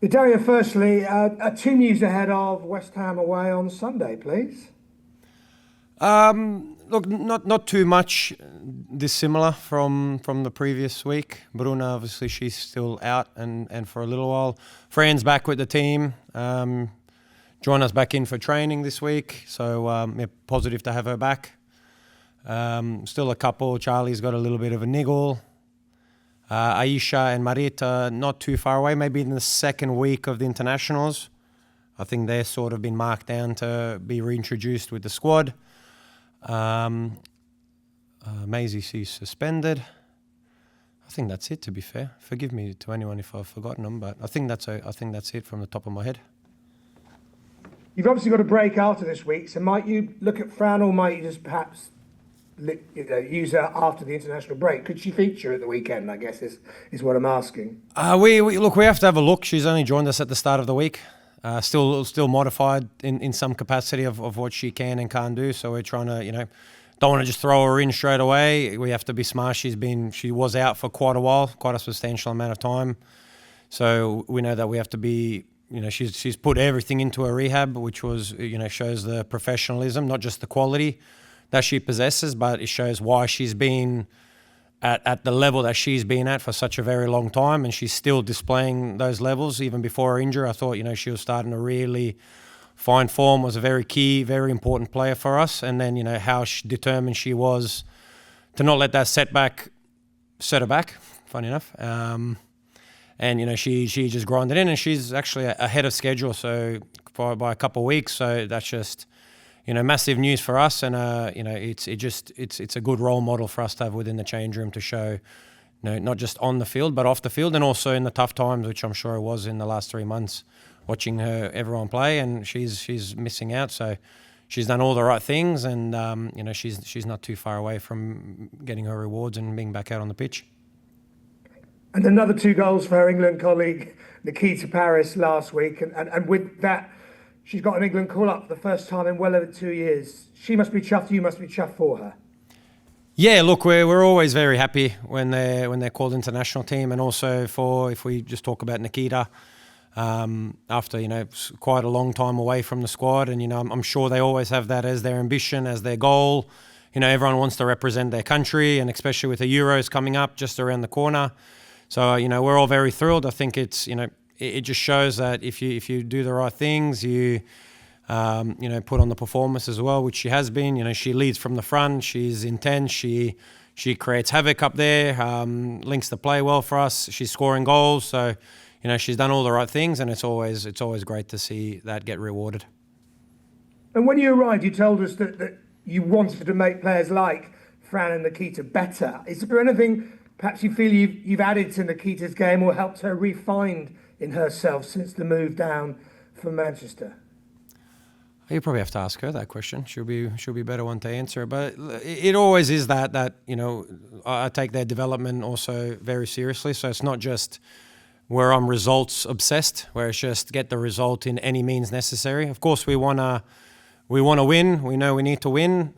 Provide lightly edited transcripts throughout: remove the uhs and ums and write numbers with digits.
Dario, firstly, team news ahead of West Ham away on Sunday, please. Look, not too much dissimilar from the previous week. Bruna, obviously, she's still out and for a little while. Fran's back with the team. Join us back in for training this week, so yeah, positive to have her back. Still a couple. Charlie's got a little bit of a niggle. Aisha and Marita not too far away, maybe in the second week of the internationals. I think they're sort of been marked down to be reintroduced with the squad. Maisie, she's suspended. I think that's it, to be fair. Forgive me to anyone if I've forgotten them, but I think that's it from the top of my head. You've obviously got a break after this week, so might you look at Fran, or might you just perhaps use her after the international break? Could she feature at the weekend, I guess, is what I'm asking. We have to have a look. She's only joined us at the start of the week. Still modified in some capacity of what she can and can't do. So we're trying to, don't want to just throw her in straight away. We have to be smart. She was out for quite a while, quite a substantial amount of time. So we know that we have to be, she's put everything into her rehab, which was, shows the professionalism, not just the quality that she possesses, but it shows why she's been at the level that she's been at for such a very long time, and she's still displaying those levels even before her injury. I thought, she was starting to really find form, was a very key, very important player for us, and then, how determined she was to not let that setback set her back, funny enough. And, she just grinded in, and she's actually ahead of schedule, so by a couple of weeks, so that's just, massive news for us, and it's a good role model for us to have within the change room to show, not just on the field but off the field, and also in the tough times, which I'm sure it was in the last 3 months, watching everyone play, and she's missing out. So she's done all the right things, and she's not too far away from getting her rewards and being back out on the pitch. And another 2 goals for her England colleague Nikita Paris last week, and with that, she's got an England call-up for the first time in well over 2 years. She must be chuffed. You must be chuffed for her. Yeah, look, we're always very happy when they're called international team, and also if we just talk about Nikita, after quite a long time away from the squad, and I'm sure they always have that as their ambition, as their goal. Everyone wants to represent their country, and especially with the Euros coming up just around the corner. So we're all very thrilled. I think it's it just shows that if you do the right things, you put on the performance as well, which she has been. She leads from the front. She's intense. She creates havoc up there. Links the play well for us. She's scoring goals. So she's done all the right things, and it's always great to see that get rewarded. And when you arrived, you told us that you wanted to make players like Fran and Nikita better. Is there anything perhaps you feel you've added to Nikita's game or helped her refine in herself since the move down from Manchester? You probably have to ask her that question. She'll be a better one to answer. But it always is that I take their development also very seriously. So it's not just where I'm results obsessed, where it's just get the result in any means necessary. Of course, we wanna win. We know we need to win.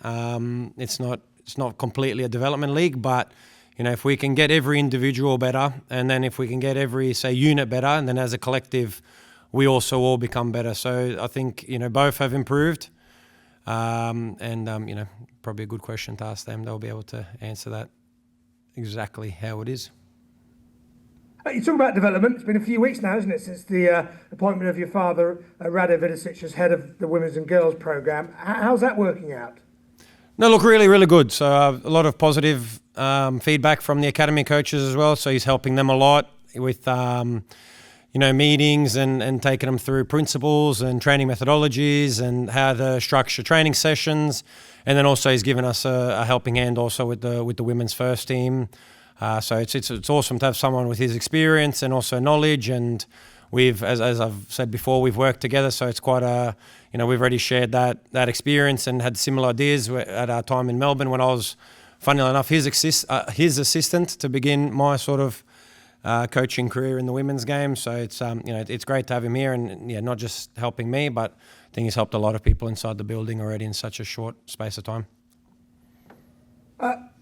It's not completely a development league, but if we can get every individual better, and then if we can get every, say, unit better, and then as a collective, we also all become better. So I think, both have improved. And probably a good question to ask them. They'll be able to answer that exactly how it is. You talk about development. It's been a few weeks now, isn't it, since the appointment of your father, Dario Vidosic, as head of the women's and girls programme. How's that working out? No, look, really, really good. So a lot of positive feedback from the academy coaches as well. So he's helping them a lot with, meetings and taking them through principles and training methodologies and how to structure training sessions. And then also he's given us a helping hand also with the women's first team. So it's awesome to have someone with his experience and also knowledge. And we've, as I've said before, we've worked together. So it's quite we've already shared that experience and had similar ideas at our time in Melbourne when I was, funnily enough, his assistant to begin my sort of coaching career in the women's game. So it's great to have him here, and not just helping me, but I think he's helped a lot of people inside the building already in such a short space of time.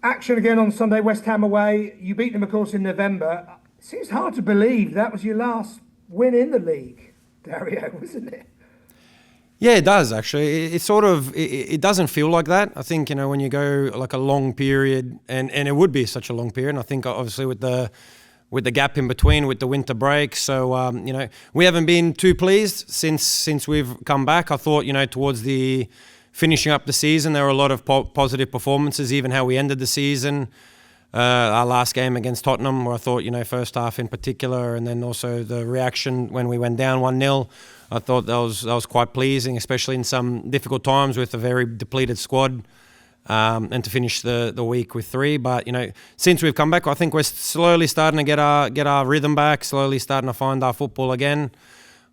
Action again on Sunday, West Ham away. You beat them, of course, in November. It seems hard to believe that was your last win in the league, Dario, wasn't it? Yeah, it does actually. It sort of it doesn't feel like that. I think when you go like a long period, and it would be such a long period. And I think obviously with the gap in between with the winter break, so we haven't been too pleased since we've come back. I thought towards the finishing up the season there were a lot of positive performances, even how we ended the season. Our last game against Tottenham, where I thought, first half in particular, and then also the reaction when we went down 1-0, I thought that was quite pleasing, especially in some difficult times with a very depleted squad, and to finish the week with 3. But since we've come back, I think we're slowly starting to get our rhythm back, slowly starting to find our football again.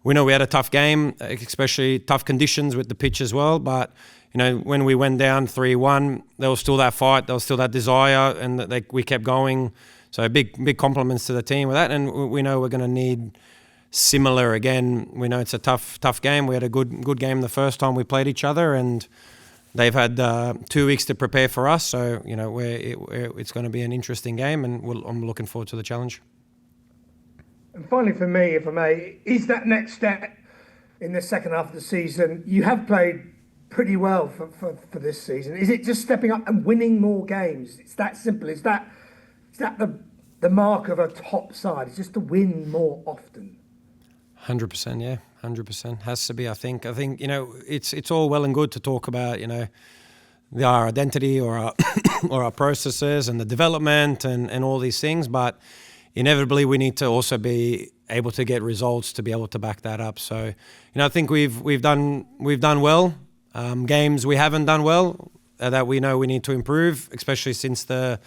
We know we had a tough game, especially tough conditions with the pitch as well, but when we went down 3-1, there was still that fight, there was still that desire, and we kept going. So big compliments to the team with that, and we know we're going to need similar again. We know it's a tough game. We had a good game the first time we played each other, and they've had 2 weeks to prepare for us. So it's going to be an interesting game, and I'm looking forward to the challenge. And finally, for me, if I may, is that next step in the second half of the season? You have played pretty well for this season. Is it just stepping up and winning more games? It's that simple. Is that the mark of a top side? It's just to win more often. 100%, yeah, 100% has to be. I think it's all well and good to talk about our identity or our or our processes and the development and all these things, but inevitably we need to also be able to get results to be able to back that up. So I think we've done well. Games we haven't done well that we know we need to improve, especially since the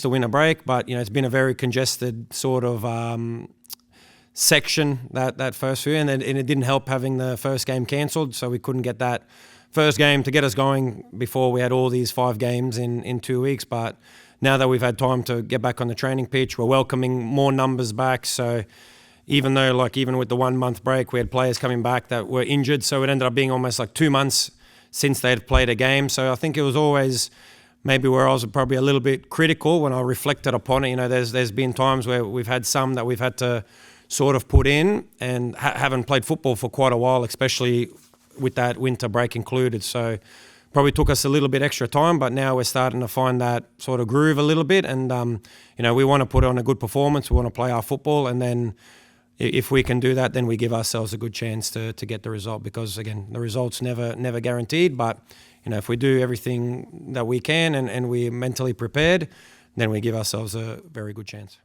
winter break. But it's been a very congested sort of section that first few, and it didn't help having the first game cancelled, so we couldn't get that first game to get us going before we had all these 5 games in 2 weeks. But now that we've had time to get back on the training pitch, we're welcoming more numbers back. So even though even with the 1 month break, we had players coming back that were injured, so it ended up being almost like 2 months since they'd played a game. So I think it was always maybe where I was probably a little bit critical when I reflected upon it. There's been times where we've had some that we've had to sort of put in and haven't played football for quite a while, especially with that winter break included. So probably took us a little bit extra time, but now we're starting to find that sort of groove a little bit. And, we want to put on a good performance. We want to play our football. And then if we can do that, then we give ourselves a good chance to get the result, because, again, the result's never guaranteed. But, if we do everything that we can and we're mentally prepared, then we give ourselves a very good chance.